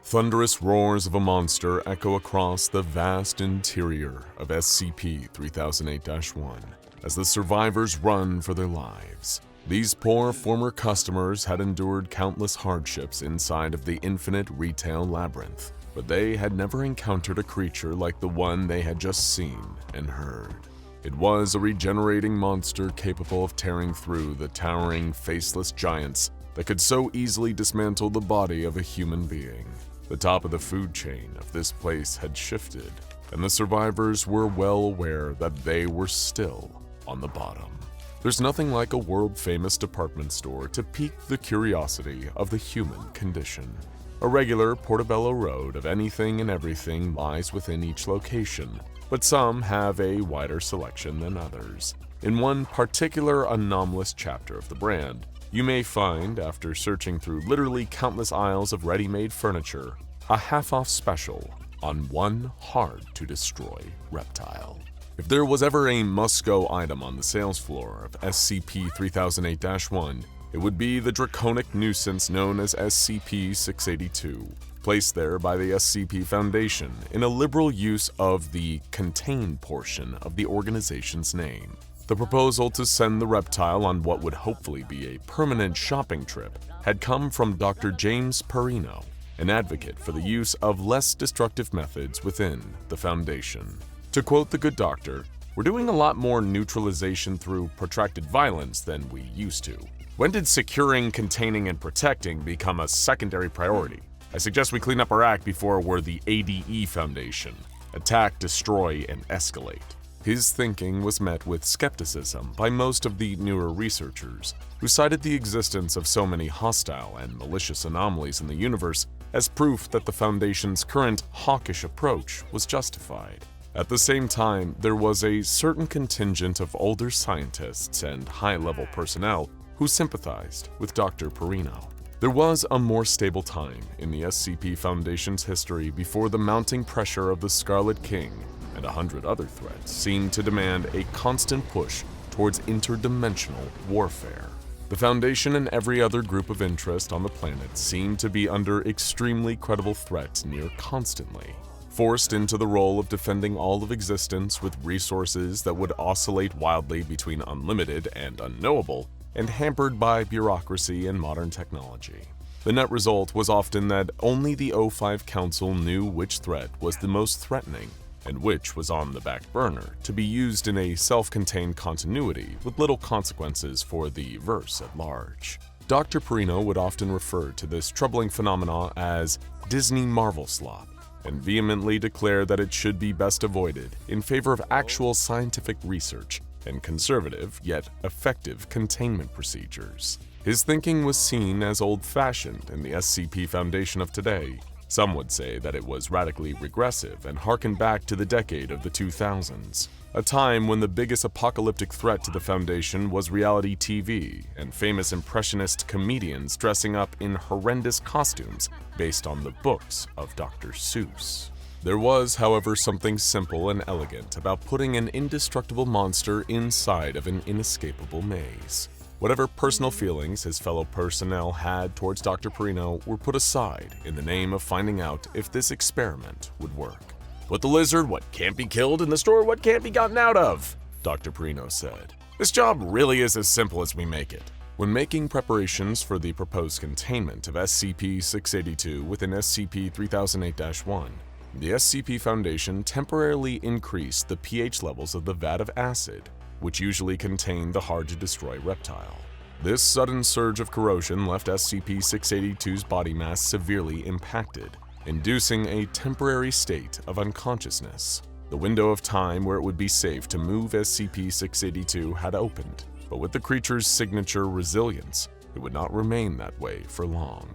Thunderous roars of a monster echo across the vast interior of SCP-3008-1 as the survivors run for their lives. These poor former customers had endured countless hardships inside of the Infinite Retail Labyrinth, but they had never encountered a creature like the one they had just seen and heard. It was a regenerating monster capable of tearing through the towering, faceless giants that could so easily dismantle the body of a human being. The top of the food chain of this place had shifted, and the survivors were well aware that they were still on the bottom. There's nothing like a world-famous department store to pique the curiosity of the human condition. A regular Portobello Road of anything and everything lies within each location, but some have a wider selection than others. In one particular anomalous chapter of the brand, you may find, after searching through literally countless aisles of ready-made furniture, a half-off special on one hard-to-destroy reptile. If there was ever a must-go item on the sales floor of SCP-3008-1, it would be the draconic nuisance known as SCP-682, placed there by the SCP Foundation in a liberal use of the contain portion of the organization's name. The proposal to send the reptile on what would hopefully be a permanent shopping trip had come from Dr. James Perino, an advocate for the use of less destructive methods within the Foundation. To quote the good doctor, "We're doing a lot more neutralization through protracted violence than we used to. When did securing, containing, and protecting become a secondary priority? I suggest we clean up our act before we're the ADE Foundation. Attack, destroy, and escalate." His thinking was met with skepticism by most of the newer researchers, who cited the existence of so many hostile and malicious anomalies in the universe as proof that the Foundation's current hawkish approach was justified. At the same time, there was a certain contingent of older scientists and high-level personnel who sympathized with Dr. Perino. There was a more stable time in the SCP Foundation's history before the mounting pressure of the Scarlet King and 100 other threats seemed to demand a constant push towards interdimensional warfare. The Foundation and every other group of interest on the planet seemed to be under extremely credible threat near constantly, forced into the role of defending all of existence with resources that would oscillate wildly between unlimited and unknowable, and hampered by bureaucracy and modern technology. The net result was often that only the O5 Council knew which threat was the most threatening and which was on the back burner to be used in a self-contained continuity with little consequences for the verse at large. Dr. Perino would often refer to this troubling phenomena as Disney Marvel slop, and vehemently declare that it should be best avoided in favor of actual scientific research and conservative yet effective containment procedures. His thinking was seen as old-fashioned in the SCP Foundation of today. Some would say that it was radically regressive and harkened back to the decade of the 2000s, a time when the biggest apocalyptic threat to the Foundation was reality TV and famous impressionist comedians dressing up in horrendous costumes based on the books of Dr. Seuss. There was, however, something simple and elegant about putting an indestructible monster inside of an inescapable maze. Whatever personal feelings his fellow personnel had towards Dr. Perino were put aside in the name of finding out if this experiment would work. "Put the lizard what can't be killed in the store what can't be gotten out of," Dr. Perino said. "This job really is as simple as we make it." When making preparations for the proposed containment of SCP-682 within SCP-3008-1, the SCP Foundation temporarily increased the pH levels of the vat of acid, which usually contained the hard-to-destroy reptile. This sudden surge of corrosion left SCP-682's body mass severely impacted, inducing a temporary state of unconsciousness. The window of time where it would be safe to move SCP-682 had opened, but with the creature's signature resilience, it would not remain that way for long.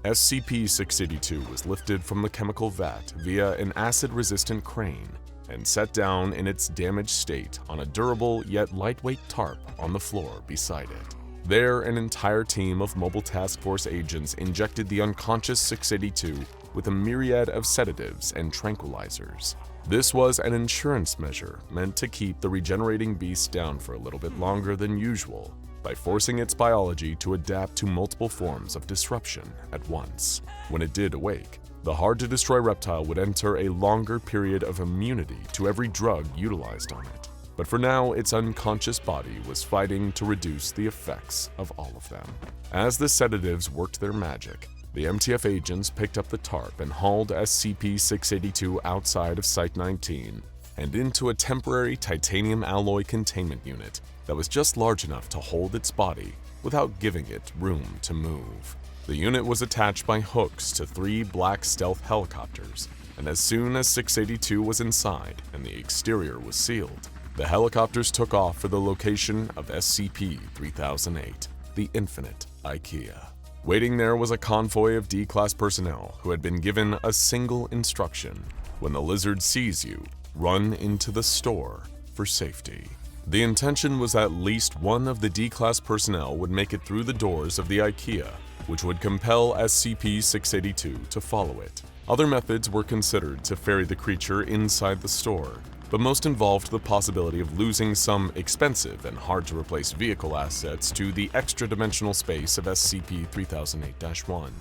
SCP-682 was lifted from the chemical vat via an acid-resistant crane and set down in its damaged state on a durable yet lightweight tarp on the floor beside it. There, an entire team of Mobile Task Force agents injected the unconscious 682 with a myriad of sedatives and tranquilizers. This was an insurance measure meant to keep the regenerating beast down for a little bit longer than usual by forcing its biology to adapt to multiple forms of disruption at once. When it did awake, the hard-to-destroy reptile would enter a longer period of immunity to every drug utilized on it. But for now, its unconscious body was fighting to reduce the effects of all of them. As the sedatives worked their magic, the MTF agents picked up the tarp and hauled SCP-682 outside of Site-19 and into a temporary titanium alloy containment unit that was just large enough to hold its body without giving it room to move. The unit was attached by hooks to 3 black stealth helicopters, and as soon as 682 was inside and the exterior was sealed, the helicopters took off for the location of SCP-3008, the Infinite Ikea. Waiting there was a convoy of D-Class personnel who had been given a single instruction: when the lizard sees you, run into the store for safety. The intention was at least one of the D-Class personnel would make it through the doors of the Ikea, which would compel SCP-682 to follow it. Other methods were considered to ferry the creature inside the store, but most involved the possibility of losing some expensive and hard-to-replace vehicle assets to the extra-dimensional space of SCP-3008-1.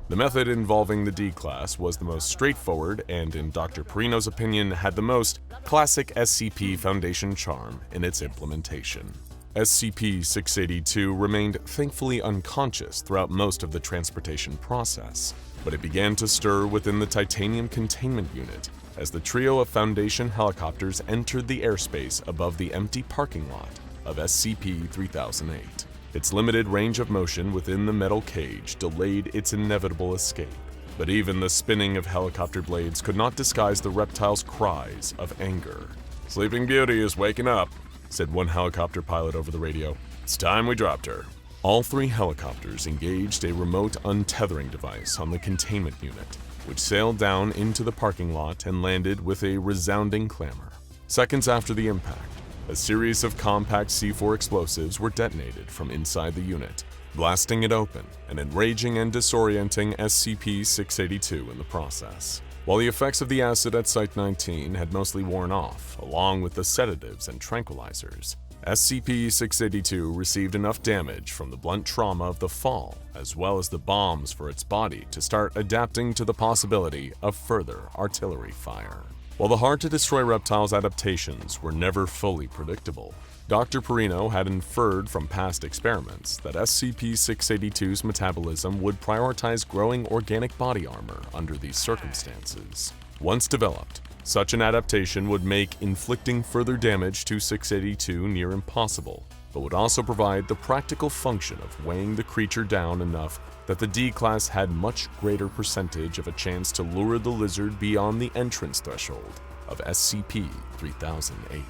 The method involving the D-Class was the most straightforward and, in Dr. Perino's opinion, had the most classic SCP Foundation charm in its implementation. SCP-682 remained thankfully unconscious throughout most of the transportation process, but it began to stir within the titanium containment unit as the trio of Foundation helicopters entered the airspace above the empty parking lot of SCP-3008. Its limited range of motion within the metal cage delayed its inevitable escape, but even the spinning of helicopter blades could not disguise the reptile's cries of anger. "Sleeping Beauty is waking up," said one helicopter pilot over the radio. "It's time we dropped her." All 3 helicopters engaged a remote untethering device on the containment unit, which sailed down into the parking lot and landed with a resounding clamor. Seconds after the impact, a series of compact C4 explosives were detonated from inside the unit, blasting it open and enraging and disorienting SCP-682 in the process. While the effects of the acid at Site-19 had mostly worn off, along with the sedatives and tranquilizers, SCP-682 received enough damage from the blunt trauma of the fall, as well as the bombs for its body, to start adapting to the possibility of further artillery fire. While the hard-to-destroy reptile's adaptations were never fully predictable, Dr. Perino had inferred from past experiments that SCP-682's metabolism would prioritize growing organic body armor under these circumstances. Once developed, such an adaptation would make inflicting further damage to 682 near impossible, but would also provide the practical function of weighing the creature down enough that the D-Class had much greater percentage of a chance to lure the lizard beyond the entrance threshold of SCP-3008.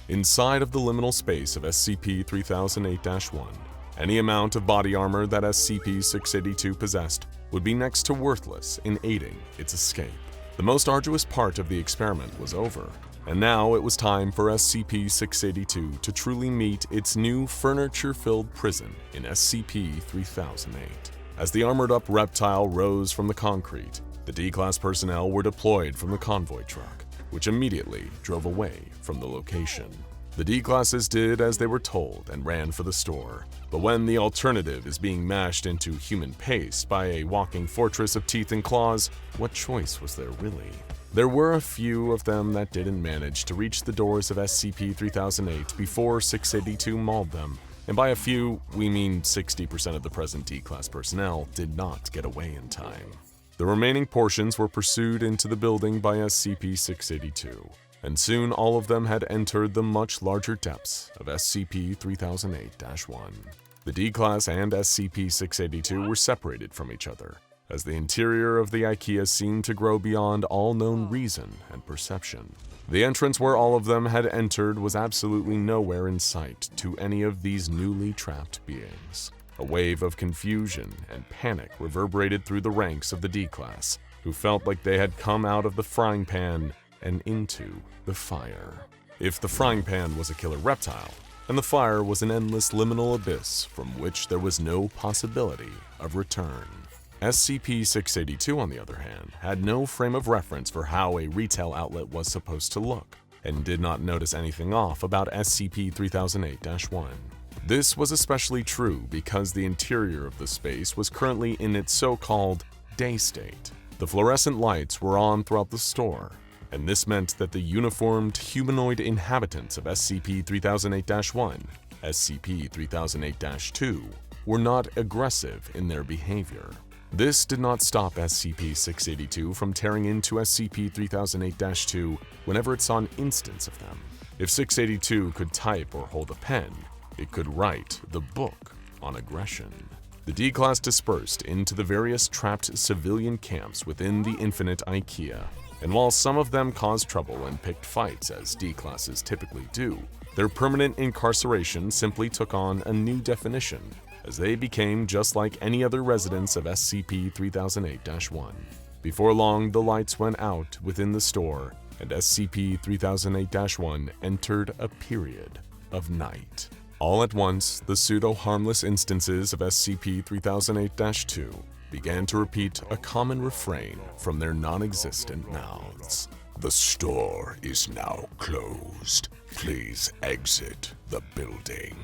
Inside of the liminal space of SCP-3008-1, any amount of body armor that SCP-682 possessed would be next to worthless in aiding its escape. The most arduous part of the experiment was over, and now it was time for SCP-682 to truly meet its new furniture-filled prison in SCP-3008. As the armored-up reptile rose from the concrete, the D-Class personnel were deployed from the convoy truck, which immediately drove away from the location. The D-Classes did as they were told and ran for the store, but when the alternative is being mashed into human paste by a walking fortress of teeth and claws, what choice was there really? There were a few of them that didn't manage to reach the doors of SCP-3008 before 682 mauled them, and by a few, we mean 60% of the present D-Class personnel did not get away in time. The remaining portions were pursued into the building by SCP-682, and soon all of them had entered the much larger depths of SCP-3008-1. The D-Class and SCP-682 were separated from each other, as the interior of the Ikea seemed to grow beyond all known reason and perception. The entrance where all of them had entered was absolutely nowhere in sight to any of these newly trapped beings. A wave of confusion and panic reverberated through the ranks of the D-Class, who felt like they had come out of the frying pan and into the fire. If the frying pan was a killer reptile, and the fire was an endless liminal abyss from which there was no possibility of return. SCP-682, on the other hand, had no frame of reference for how a retail outlet was supposed to look, and did not notice anything off about SCP-3008-1. This was especially true because the interior of the space was currently in its so-called day state. The fluorescent lights were on throughout the store, and this meant that the uniformed humanoid inhabitants of SCP-3008-1, SCP-3008-2 were not aggressive in their behavior. This did not stop SCP-682 from tearing into SCP-3008-2 whenever it saw an instance of them. If 682 could type or hold a pen, it could write the book on aggression. The D-Class dispersed into the various trapped civilian camps within the Infinite Ikea, and while some of them caused trouble and picked fights as D-Classes typically do, their permanent incarceration simply took on a new definition, as they became just like any other residents of SCP-3008-1. Before long, the lights went out within the store, and SCP-3008-1 entered a period of night. All at once, the pseudo-harmless instances of SCP-3008-2 began to repeat a common refrain from their non-existent mouths. "The store is now closed. Please exit the building."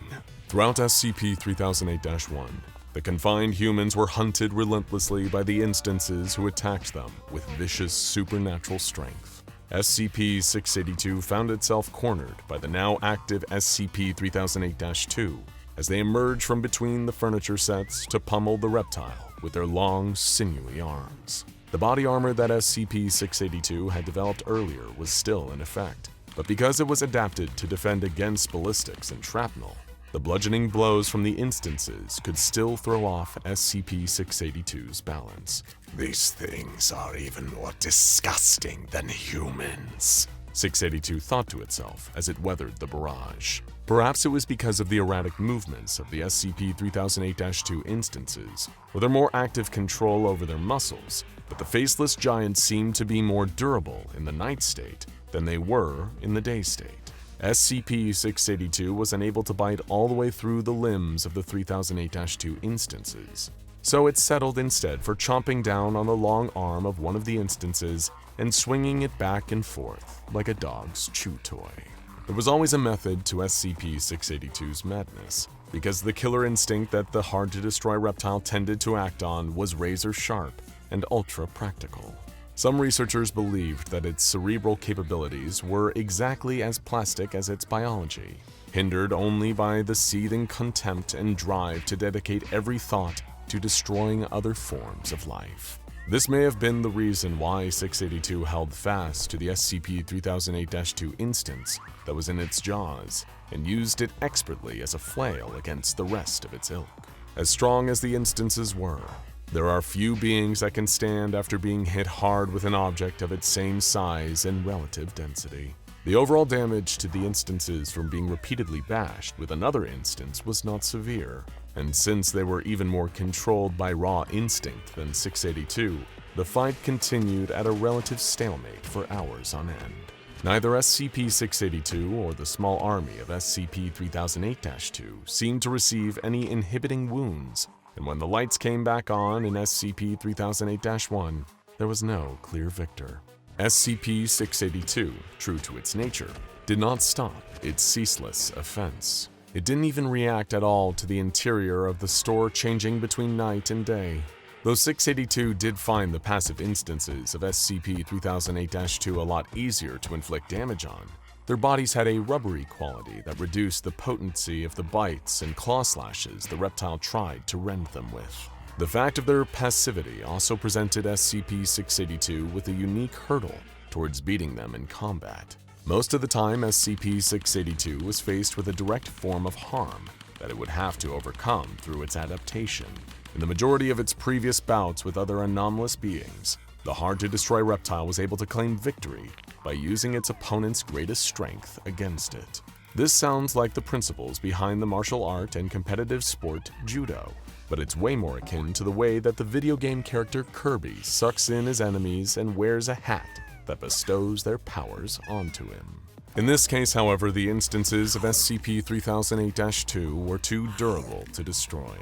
Throughout SCP-3008-1, the confined humans were hunted relentlessly by the instances who attacked them with vicious supernatural strength. SCP-682 found itself cornered by the now active SCP-3008-2 as they emerged from between the furniture sets to pummel the reptile with their long, sinewy arms. The body armor that SCP-682 had developed earlier was still in effect, but because it was adapted to defend against ballistics and shrapnel, the bludgeoning blows from the instances could still throw off SCP-682's balance. "These things are even more disgusting than humans," 682 thought to itself as it weathered the barrage. Perhaps it was because of the erratic movements of the SCP-3008-2 instances, or their more active control over their muscles, but the faceless giants seemed to be more durable in the night state than they were in the day state. SCP-682 was unable to bite all the way through the limbs of the 3008-2 instances, so it settled instead for chomping down on the long arm of one of the instances and swinging it back and forth like a dog's chew toy. There was always a method to SCP-682's madness, because the killer instinct that the hard-to-destroy reptile tended to act on was razor-sharp and ultra-practical. Some researchers believed that its cerebral capabilities were exactly as plastic as its biology, hindered only by the seething contempt and drive to dedicate every thought to destroying other forms of life. This may have been the reason why 682 held fast to the SCP-3008-2 instance that was in its jaws and used it expertly as a flail against the rest of its ilk. As strong as the instances were, there are few beings that can stand after being hit hard with an object of its same size and relative density. The overall damage to the instances from being repeatedly bashed with another instance was not severe, and since they were even more controlled by raw instinct than 682, the fight continued at a relative stalemate for hours on end. Neither SCP-682 or the small army of SCP-3008-2 seemed to receive any inhibiting wounds, and when the lights came back on in SCP-3008-1, there was no clear victor. SCP-682, true to its nature, did not stop its ceaseless offense. It didn't even react at all to the interior of the store changing between night and day. Though 682 did find the passive instances of SCP-3008-2 a lot easier to inflict damage on, their bodies had a rubbery quality that reduced the potency of the bites and claw slashes the reptile tried to rend them with. The fact of their passivity also presented SCP-682 with a unique hurdle towards beating them in combat. Most of the time, SCP-682 was faced with a direct form of harm that it would have to overcome through its adaptation. In the majority of its previous bouts with other anomalous beings, the hard-to-destroy reptile was able to claim victory by using its opponent's greatest strength against it. This sounds like the principles behind the martial art and competitive sport judo, but it's way more akin to the way that the video game character Kirby sucks in his enemies and wears a hat that bestows their powers onto him. In this case, however, the instances of SCP-3008-2 were too durable to destroy,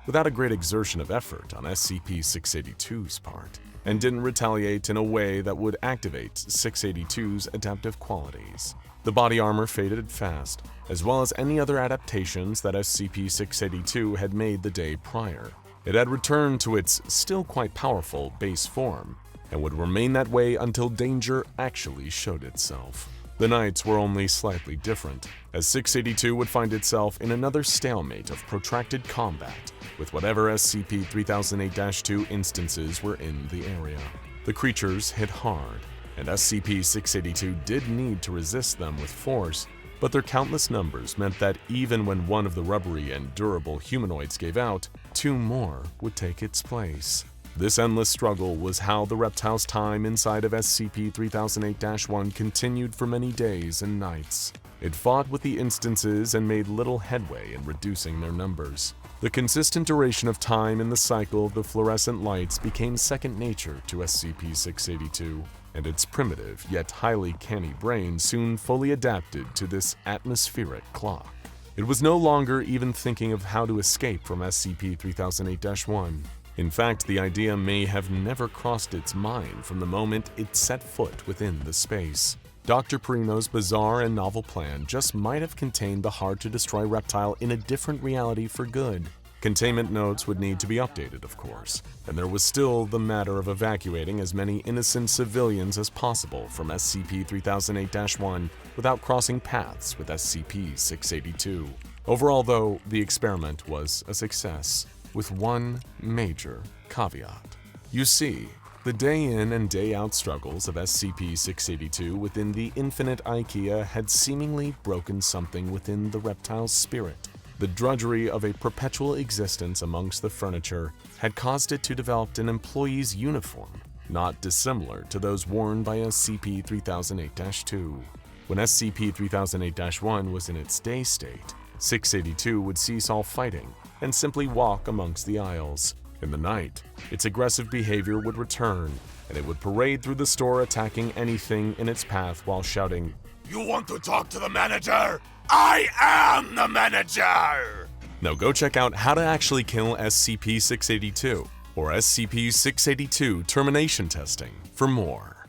without a great exertion of effort on SCP-682's part, and didn't retaliate in a way that would activate 682's adaptive qualities. The body armor faded fast, as well as any other adaptations that SCP-682 had made the day prior. It had returned to its still quite powerful base form, and would remain that way until danger actually showed itself. The nights were only slightly different, as 682 would find itself in another stalemate of protracted combat with whatever SCP-3008-2 instances were in the area. The creatures hit hard, and SCP-682 did need to resist them with force, but their countless numbers meant that even when one of the rubbery and durable humanoids gave out, two more would take its place. This endless struggle was how the reptile's time inside of SCP-3008-1 continued for many days and nights. It fought with the instances and made little headway in reducing their numbers. The consistent duration of time in the cycle of the fluorescent lights became second nature to SCP-682, and its primitive yet highly canny brain soon fully adapted to this atmospheric clock. It was no longer even thinking of how to escape from SCP-3008-1. In fact, the idea may have never crossed its mind from the moment it set foot within the space. Dr. Perino's bizarre and novel plan just might have contained the hard-to-destroy reptile in a different reality for good. Containment notes would need to be updated, of course, and there was still the matter of evacuating as many innocent civilians as possible from SCP-3008-1 without crossing paths with SCP-682. Overall, though, the experiment was a success, with one major caveat. You see, the day-in and day-out struggles of SCP-682 within the Infinite Ikea had seemingly broken something within the reptile's spirit. The drudgery of a perpetual existence amongst the furniture had caused it to develop an employee's uniform, not dissimilar to those worn by SCP-3008-2. When SCP-3008-1 was in its day state, 682 would cease all fighting and simply walk amongst the aisles. In the night, its aggressive behavior would return, and it would parade through the store attacking anything in its path while shouting, "You want to talk to the manager? I am the manager!" Now go check out how to actually kill SCP-682 or SCP-682 termination testing for more.